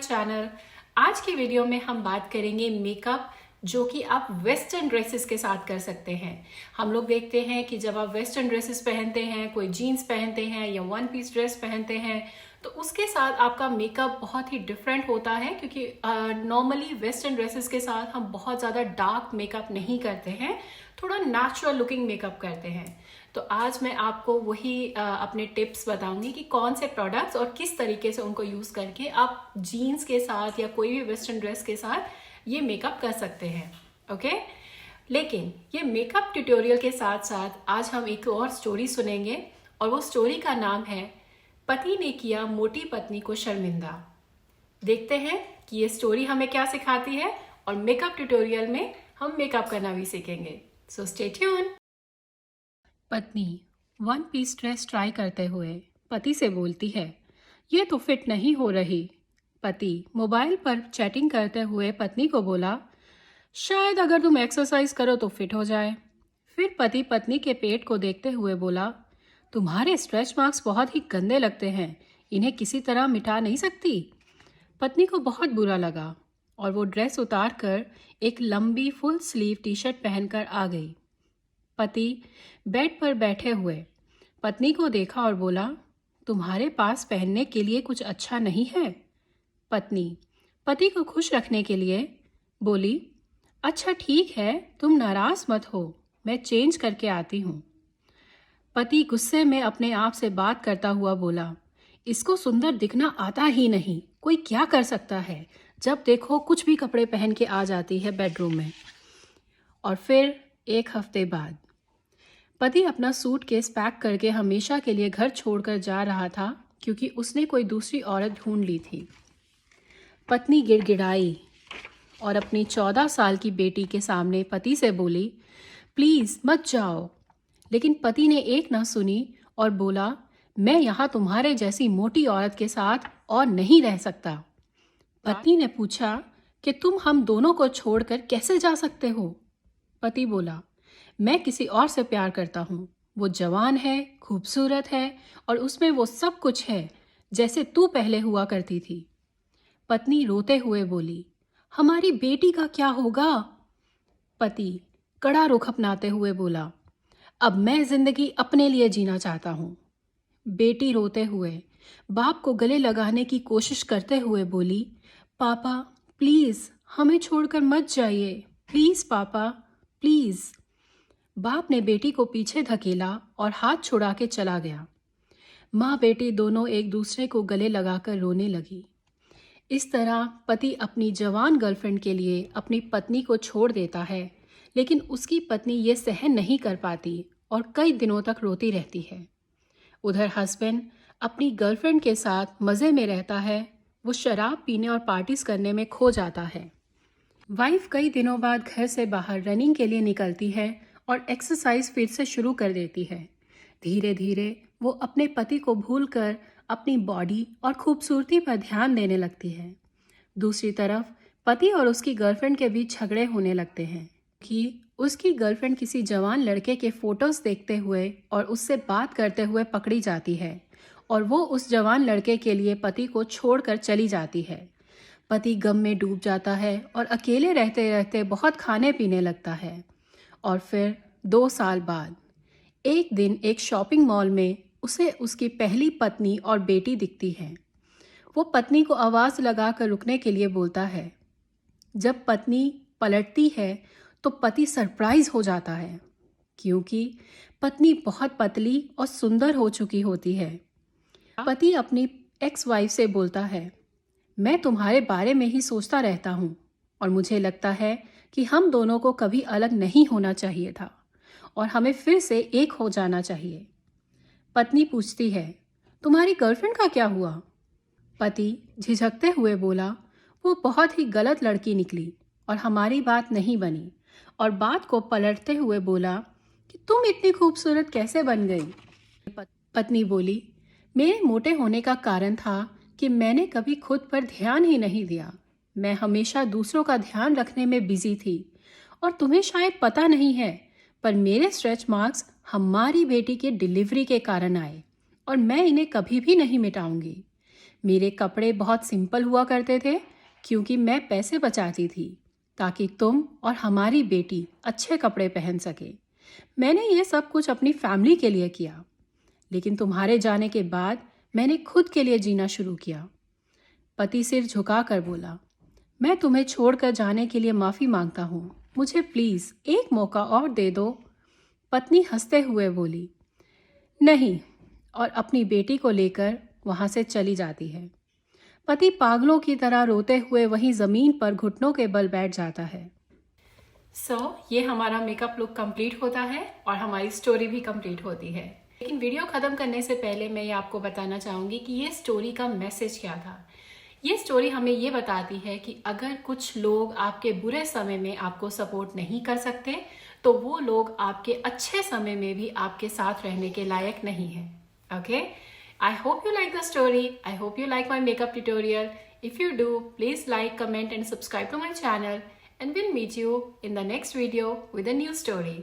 Channel. आज की video में हम बात करेंगे मेकअप जो कि आप वेस्टर्न ड्रेसेस के साथ कर सकते हैं। हम लोग देखते हैं कि जब आप वेस्टर्न ड्रेसेस पहनते हैं, कोई जीन्स पहनते हैं या वन पीस ड्रेस पहनते हैं, तो उसके साथ आपका मेकअप बहुत ही डिफरेंट होता है, क्योंकि नॉर्मली वेस्टर्न ड्रेसेस के साथ हम बहुत ज़्यादा डार्क मेकअप नहीं करते हैं, थोड़ा नेचुरल लुकिंग मेकअप करते हैं। तो आज मैं आपको वही अपने टिप्स बताऊंगी कि कौन से प्रोडक्ट्स और किस तरीके से उनको यूज़ करके आप जीन्स के साथ या कोई भी वेस्टर्न ड्रेस के साथ ये मेकअप कर सकते हैं। ओके, लेकिन ये मेकअप ट्यूटोरियल के साथ साथ आज हम एक और स्टोरी सुनेंगे, और वो स्टोरी का नाम है पति ने किया मोटी पत्नी को शर्मिंदा। देखते हैं कि ये स्टोरी हमें क्या सिखाती है, और मेकअप ट्यूटोरियल में हम मेकअप करना भी सीखेंगे। So stay tune. पत्नी वन पीस ड्रेस ट्राई करते हुए पति से बोलती है, ये तो फिट नहीं हो रही। पति मोबाइल पर चैटिंग करते हुए पत्नी को बोला, शायद अगर तुम एक्सरसाइज करो तो फिट हो जाए। फिर पति पत्नी के पेट को देखते हुए बोला, तुम्हारे स्ट्रेच मार्क्स बहुत ही गंदे लगते हैं, इन्हें किसी तरह मिटा नहीं सकती। पत्नी को बहुत बुरा लगा और वो ड्रेस उतार कर एक लंबी फुल स्लीव टी शर्ट पहनकर आ गई। पति बेड पर बैठे हुए पत्नी को देखा और बोला, तुम्हारे पास पहनने के लिए कुछ अच्छा नहीं है। पत्नी पति को खुश रखने के लिए बोली, अच्छा ठीक है, तुम नाराज मत हो, मैं चेंज करके आती हूँ। पति गुस्से में अपने आप से बात करता हुआ बोला, इसको सुंदर दिखना आता ही नहीं, कोई क्या कर सकता है, जब देखो कुछ भी कपड़े पहन के आ जाती है बेडरूम में। और फिर एक हफ्ते बाद पति अपना सूटकेस पैक करके हमेशा के लिए घर छोड़कर जा रहा था, क्योंकि उसने कोई दूसरी औरत ढूंढ ली थी। पत्नी गिड़गिड़ाई और अपनी 14 साल की बेटी के सामने पति से बोली, प्लीज़ मत जाओ। लेकिन पति ने एक ना सुनी और बोला, मैं यहाँ तुम्हारे जैसी मोटी औरत के साथ और नहीं रह सकता। पत्नी ने पूछा कि तुम हम दोनों को छोड़कर कैसे जा सकते हो। पति बोला, मैं किसी और से प्यार करता हूँ, वो जवान है, खूबसूरत है और उसमें वो सब कुछ है जैसे तू पहले हुआ करती थी। पत्नी रोते हुए बोली, हमारी बेटी का क्या होगा। पति कड़ा रुख अपनाते हुए बोला, अब मैं जिंदगी अपने लिए जीना चाहता हूँ। बेटी रोते हुए बाप को गले लगाने की कोशिश करते हुए बोली, पापा प्लीज़ हमें छोड़कर मत जाइए, प्लीज़ पापा प्लीज़। बाप ने बेटी को पीछे धकेला और हाथ छुड़ा के चला गया। माँ बेटी दोनों एक दूसरे को गले लगाकर रोने लगी। इस तरह पति अपनी जवान गर्लफ्रेंड के लिए अपनी पत्नी को छोड़ देता है, लेकिन उसकी पत्नी ये सहन नहीं कर पाती और कई दिनों तक रोती रहती है। उधर हस्बैंड अपनी गर्लफ्रेंड के साथ मज़े में रहता है, वो शराब पीने और पार्टीज करने में खो जाता है। वाइफ कई दिनों बाद घर से बाहर रनिंग के लिए निकलती है और एक्सरसाइज फिर से शुरू कर देती है। धीरे धीरे वो अपने पति को भूलकर अपनी बॉडी और खूबसूरती पर ध्यान देने लगती है। दूसरी तरफ पति और उसकी गर्लफ्रेंड के बीच झगड़े होने लगते हैं कि उसकी गर्लफ्रेंड किसी जवान लड़के के फोटोज देखते हुए और उससे बात करते हुए पकड़ी जाती है, और वो उस जवान लड़के के लिए पति को छोड़कर चली जाती है। पति गम में डूब जाता है और अकेले रहते रहते बहुत खाने पीने लगता है। और फिर 2 साल बाद एक दिन एक शॉपिंग मॉल में उसे उसकी पहली पत्नी और बेटी दिखती है। वो पत्नी को आवाज़ लगाकर रुकने के लिए बोलता है। जब पत्नी पलटती है तो पति सरप्राइज हो जाता है, क्योंकि पत्नी बहुत पतली और सुंदर हो चुकी होती है। पति अपनी एक्स वाइफ से बोलता है, मैं तुम्हारे बारे में ही सोचता रहता हूँ और मुझे लगता है कि हम दोनों को कभी अलग नहीं होना चाहिए था और हमें फिर से एक हो जाना चाहिए। पत्नी पूछती है, तुम्हारी गर्लफ्रेंड का क्या हुआ। पति झिझकते हुए बोला, वो बहुत ही गलत लड़की निकली और हमारी बात नहीं बनी, और बात को पलटते हुए बोला कि तुम इतनी खूबसूरत कैसे बन गई। पत्नी बोली, मेरे मोटे होने का कारण था कि मैंने कभी खुद पर ध्यान ही नहीं दिया। मैं हमेशा दूसरों का ध्यान रखने में बिजी थी, और तुम्हें शायद पता नहीं है, पर मेरे स्ट्रेच मार्क्स हमारी बेटी के डिलीवरी के कारण आए और मैं इन्हें कभी भी नहीं मिटाऊंगी। मेरे कपड़े बहुत सिंपल हुआ करते थे क्योंकि मैं पैसे बचाती थी ताकि तुम और हमारी बेटी अच्छे कपड़े पहन सके। मैंने ये सब कुछ अपनी फैमिली के लिए किया, लेकिन तुम्हारे जाने के बाद मैंने खुद के लिए जीना शुरू किया। पति सिर झुकाकर बोला, मैं तुम्हें छोड़कर जाने के लिए माफ़ी मांगता हूँ, मुझे प्लीज़ एक मौका और दे दो। पत्नी हंसते हुए बोली, नहीं, और अपनी बेटी को लेकर वहाँ से चली जाती है। पति पागलों की तरह रोते हुए वहीं ज़मीन पर घुटनों के बल बैठ जाता है। ये हमारा मेकअप लुक कंप्लीट होता है और हमारी स्टोरी भी कंप्लीट होती है। लेकिन वीडियो ख़त्म करने से पहले मैं ये आपको बताना चाहूँगी कि ये स्टोरी का मैसेज क्या था। ये स्टोरी हमें ये बताती है कि अगर कुछ लोग आपके बुरे समय में आपको सपोर्ट नहीं कर सकते तो वो लोग आपके अच्छे समय में भी आपके साथ रहने के लायक नहीं है। Okay, I hope you like the story. I hope you like my makeup tutorial. If you do, please like, comment and subscribe to my channel, and we'll meet you in the next video with a new story.